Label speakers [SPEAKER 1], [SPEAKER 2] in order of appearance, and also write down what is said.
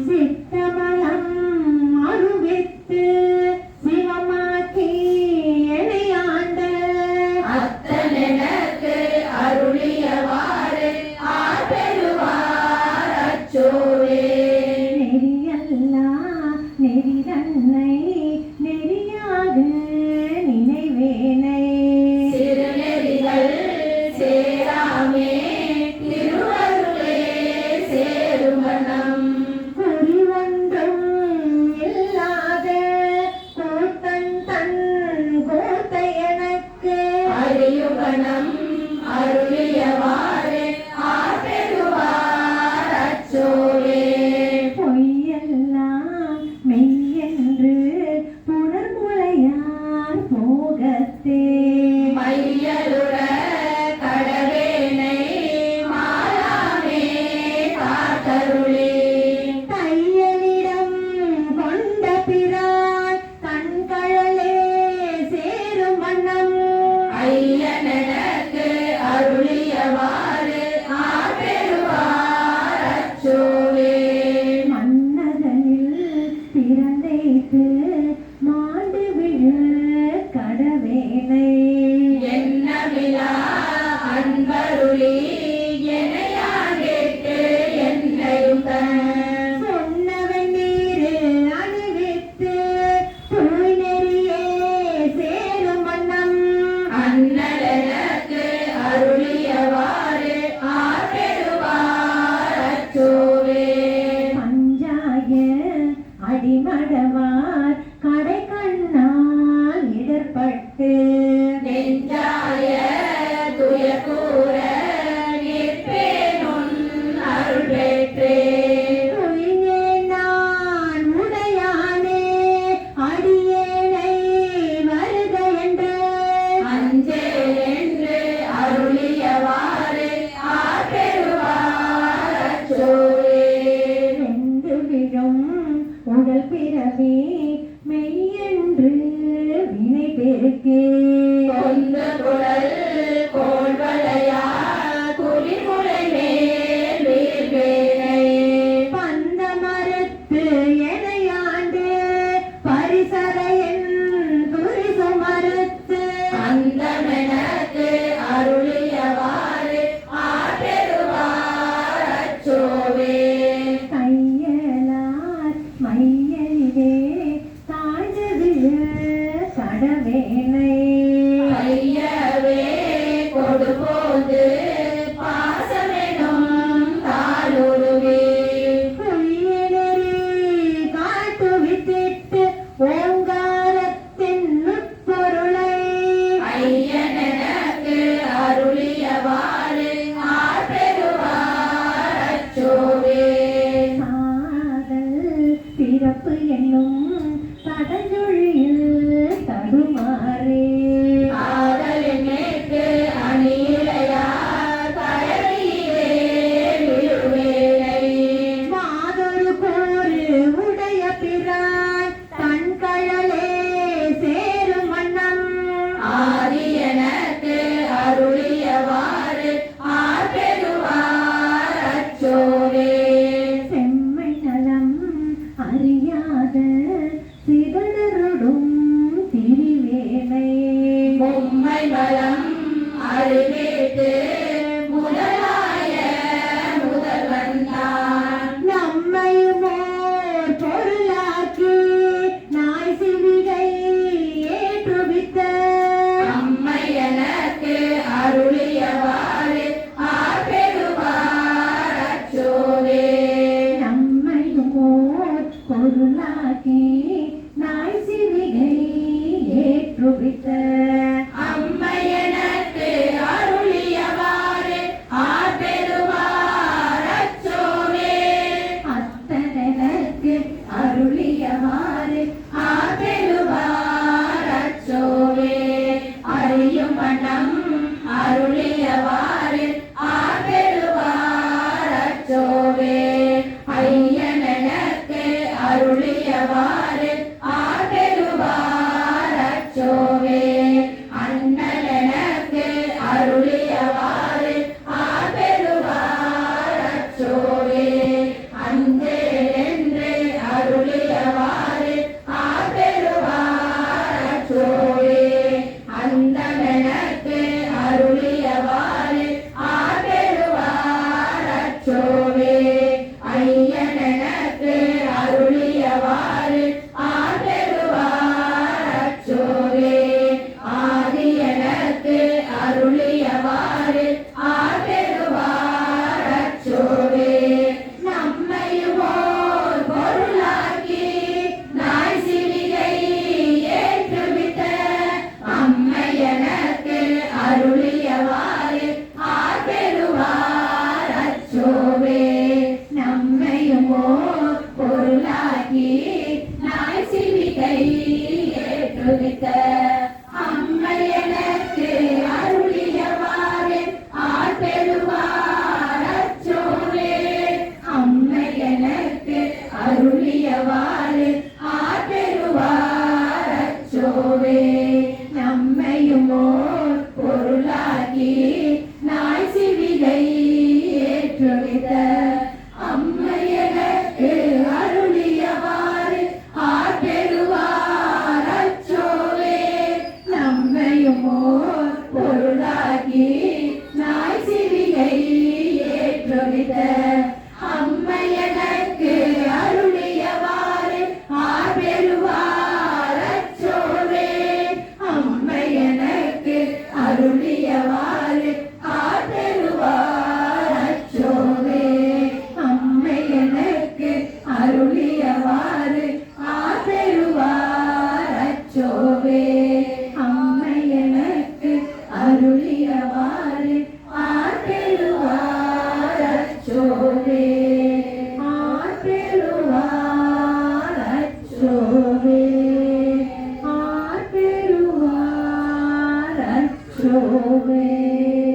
[SPEAKER 1] சித்தமலம் அருவித்து சிவமாக்கி எனையாண்ட
[SPEAKER 2] அத்தனெனக்கு அருளியவாறு ஆர்பெறுவார் அச்சோவே.
[SPEAKER 1] நெறியல்லா நெறிதன்னை நெறியாக நினைவேனை
[SPEAKER 2] சிறுநெறிகள் சேராமே திருவருளே சேருமணம்.
[SPEAKER 1] குறிவொன்றும் இல்லாத கூத்தன் தன் கூத்தை எனக்கு
[SPEAKER 2] அறியுகணம் அருளியவாறு ஆர்பெறுவார் அச்சோவே.
[SPEAKER 1] பொய்யெல்லாம் மெய்யென்று புனர்முளையார் போகத்தே
[SPEAKER 2] அம்மையுமோ பொருளாகி நாய் சிவிகை ஏற்றுவித்த அம்மை எனக்கு அருளியவாறு ஆட்பெறுவார் அச்சோவே. அம்மை எனக்கு அருளியவாறு ஆட்பெறுவார் அச்சோவே. நம்மையுமோ பொருளாகி நாய் சிவிகை ஏற்றுவித்த அம்மை எனக்கு அருளியவாறு ஆட்பெறுவார் அச்சோவே. நம்மையுமோ பொருளாகி நாய் சிவிகை ஏற்றுவித்த அம்மை எனக்கு அருளியவாறு ஆட்பெறுவார் அச்சோவே. அம்மை எனக்கு அருளியவாறு ஆட்பெறுவார் அச்சோவே. அம்மை எனக்கு அருளியவாறு ஆட்பெறுவார் அச்சோவே. அம்மை எனக்கு அருளியவாறு ஆட்பெறுவார் அச்சோவே. ஆட்பெறுவார் அச்சோவே. ஆட்பெறுவார் அச்சோவே.